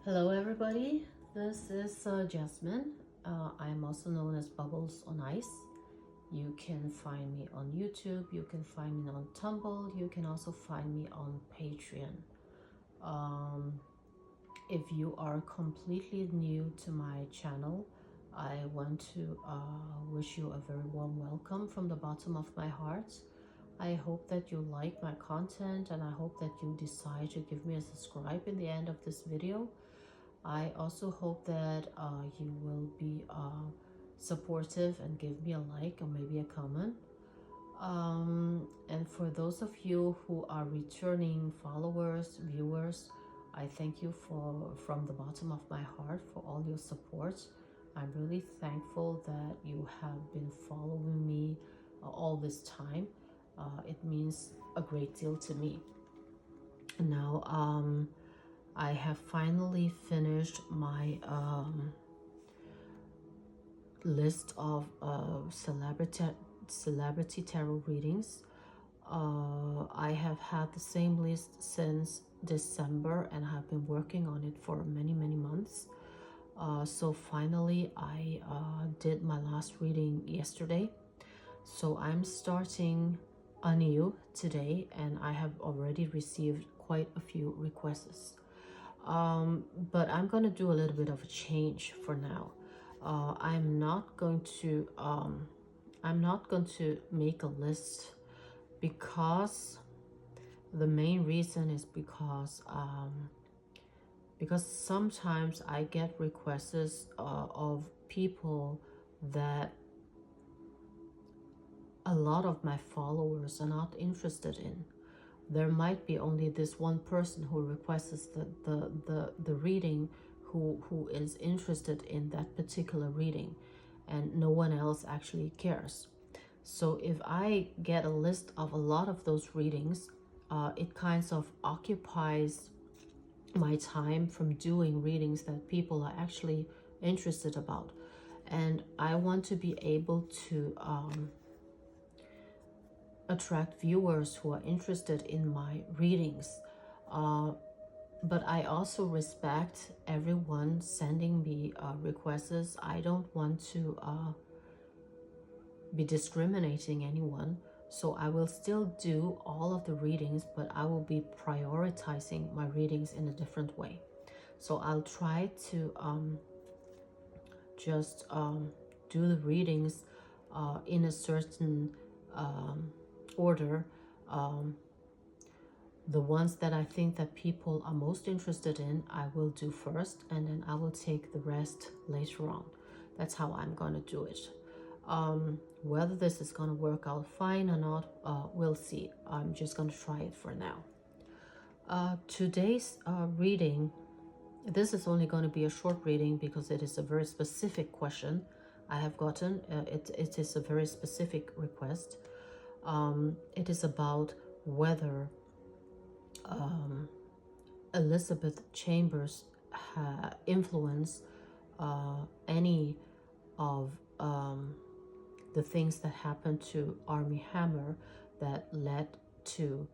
Hello everybody, this is Jasmine. I'm also known as Bubbles on Ice. You can find me on YouTube, you can find me on Tumblr, you can also find me on Patreon. If you are completely new to my channel, I want to wish you a very warm welcome from the bottom of my heart. I hope that you like my content and I hope that you decide to give me a subscribe in the end of this video. I also hope that you will be supportive and give me a like or maybe a comment. And for those of you who are returning followers, viewers, I thank you from the bottom of my heart for all your support. I'm really thankful that you have been following me all this time. It means a great deal to me. Now, I have finally finished my list of celebrity tarot readings. I have had the same list since December and have been working on it for many months. So finally I did my last reading yesterday. So I'm starting anew today and I have already received quite a few requests. But I'm going to do a little bit of a change for now. I'm not going to make a list because the main reason is because sometimes I get requests of people that a lot of my followers are not interested in. There might be only this one person who requests the reading who is interested in that particular reading, and no one else actually cares. So if I get a list of a lot of those readings, it kind of occupies my time from doing readings that people are actually interested about. And I want to be able to attract viewers who are interested in my readings, but I also respect everyone sending me requests. I don't want to be discriminating anyone, so I will still do all of the readings, but I will be prioritizing my readings in a different way. So I'll try to just do the readings in a certain order. The ones that I think that people are most interested in, I will do first, and then I will take the rest later on. That's how I'm going to do it. Whether this is going to work out fine or not, we'll see. I'm just going to try it for now. Today's reading, this is only going to be a short reading because it is a very specific question I have gotten. It is a very specific request. It is about whether Elisabeth Chambers influenced any of the things that happened to Armie Hammer that led to,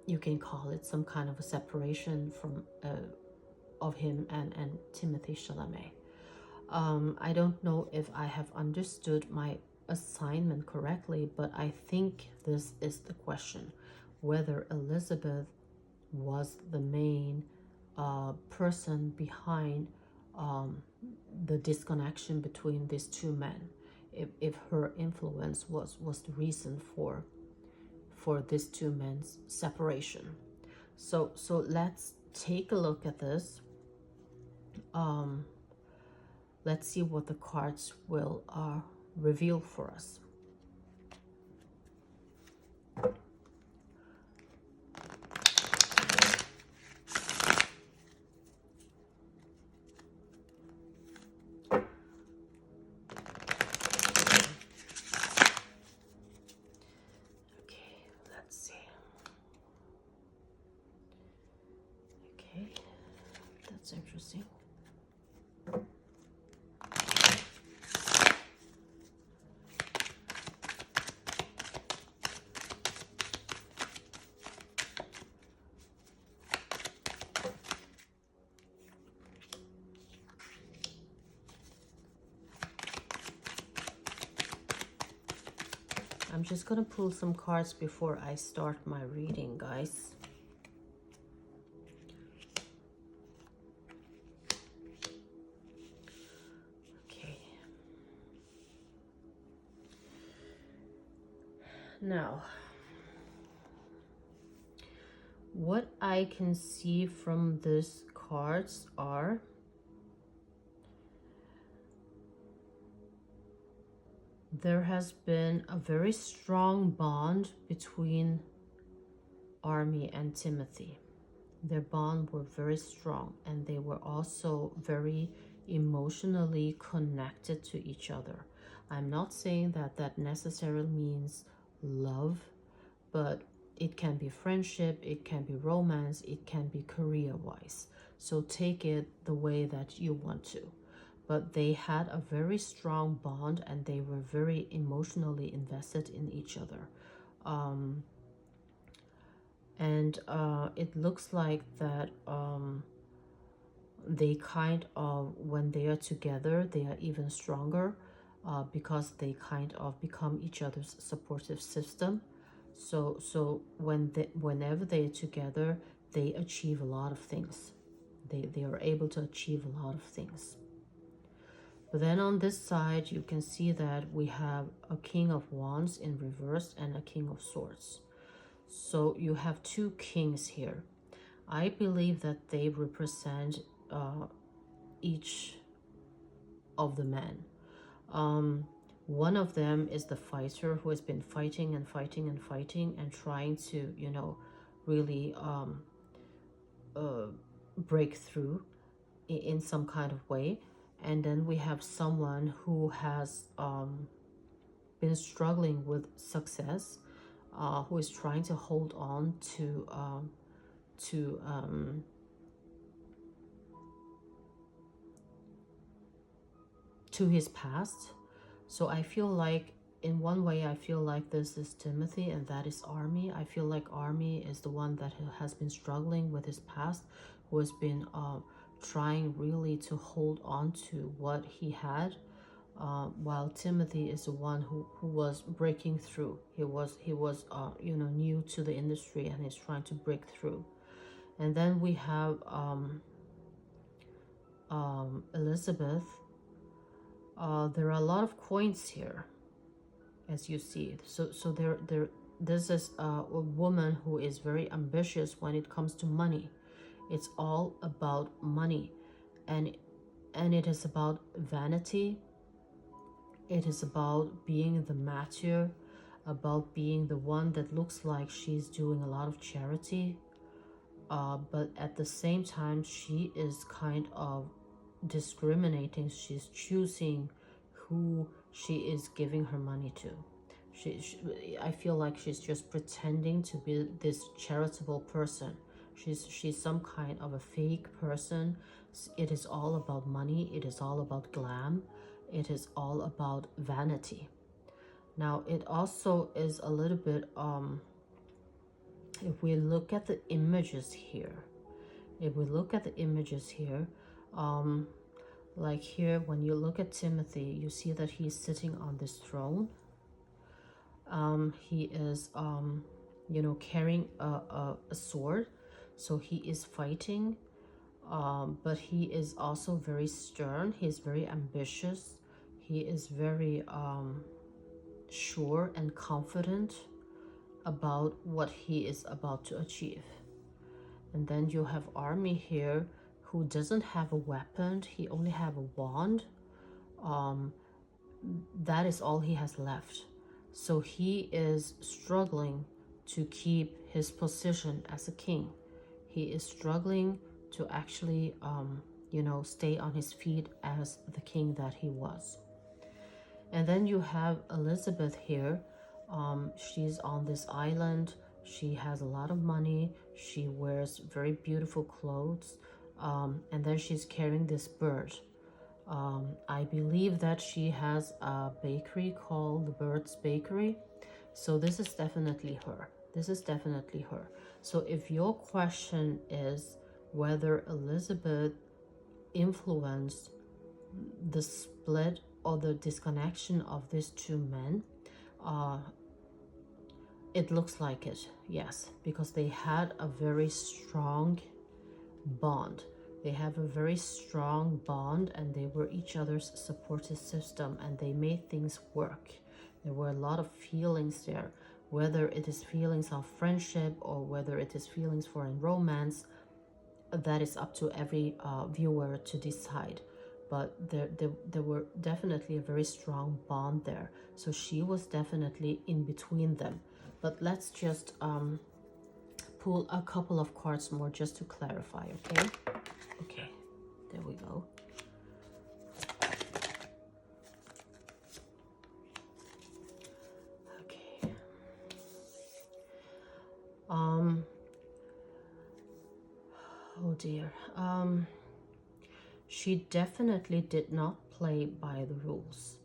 you can call it some kind of a separation from of him and Timothee Chalamet. I don't know if I have understood my assignment correctly, but I think this is the question, whether Elisabeth was the main person behind the disconnection between these two men, if her influence was the reason for these two men's separation. So let's take a look at this. Let's see what the cards will reveal for us. Okay, let's see. Okay, that's interesting. I'm just gonna pull some cards before I start my reading, guys. Okay. Now, what I can see from these cards are there has been a very strong bond between Armie and Timothee. Their bond were very strong, and they were also very emotionally connected to each other. I'm not saying that that necessarily means love, but it can be friendship, it can be romance, it can be career-wise. So take it the way that you want to. But they had a very strong bond, and they were very emotionally invested in each other. And it looks like that they kind of, when they are together, they are even stronger because they kind of become each other's supportive system. So whenever they're together, they achieve a lot of things. They are able to achieve a lot of things. But then on this side, you can see that we have a King of Wands in reverse and a King of Swords. So you have two kings here. I believe that they represent each of the men. One of them is the fighter who has been fighting and fighting and fighting and trying to, you know, really break through in some kind of way. And then we have someone who has been struggling with success, who is trying to hold on to his past. So I feel like, in one way, I feel like this is Timothee and that is Armie. I feel like Armie is the one that has been struggling with his past, who has been trying really to hold on to what he had, while Timothee is the one who was breaking through. He was you know, new to the industry, and he's trying to break through. And then we have Elisabeth. There are a lot of coins here, as you see. So this is a woman who is very ambitious when it comes to money. It's all about money, and it is about vanity. It is about being the martyr, about being the one that looks like she's doing a lot of charity, but at the same time she is kind of discriminating. She's choosing who she is giving her money to. I feel like she's just pretending to be this charitable person. She's some kind of a fake person. It is all about money. It is all about glam. It is all about vanity. Now it also is a little bit if we look at the images here, like here, when you look at Timothee, you see that he's sitting on this throne. He is you know, carrying a sword, so he is fighting, but he is also very stern. He's very ambitious. He is very sure and confident about what he is about to achieve. And then you have Armie here, who doesn't have a weapon. He only have a wand. That is all he has left. So he is struggling to keep his position as a king. He is struggling to actually you know, stay on his feet as the king that he was. And then you have Elisabeth here. She's on this island. She has a lot of money. She wears very beautiful clothes. And then she's carrying this bird. I believe that she has a bakery called the Bird's Bakery. So this is definitely her. This is definitely her. So if your question is whether Elisabeth influenced the split or the disconnection of these two men, It looks like it, yes, because they had a very strong bond. They have a very strong bond, and they were each other's supportive system, and they made things work. There were a lot of feelings there, whether it is feelings of friendship or whether it is feelings for romance. That is up to every viewer to decide. But there were definitely a very strong bond there. So she was definitely in between them. But let's just pull a couple of cards more just to clarify, okay? Okay, there we go. Okay. Oh dear. She definitely did not play by the rules.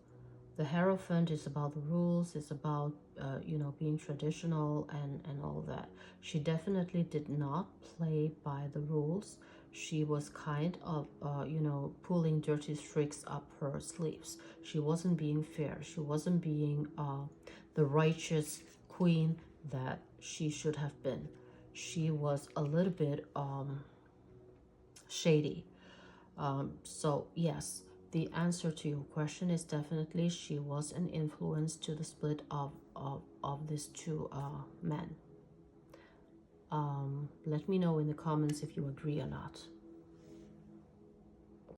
The Hierophant is about the rules, it's about, you know, being traditional and all that. She definitely did not play by the rules. She was kind of, you know, pulling dirty tricks up her sleeves. She wasn't being fair. She wasn't being the righteous queen that she should have been. She was a little bit shady. So yes, the answer to your question is definitely she was an influence to the split of these two men. Let me know in the comments if you agree or not.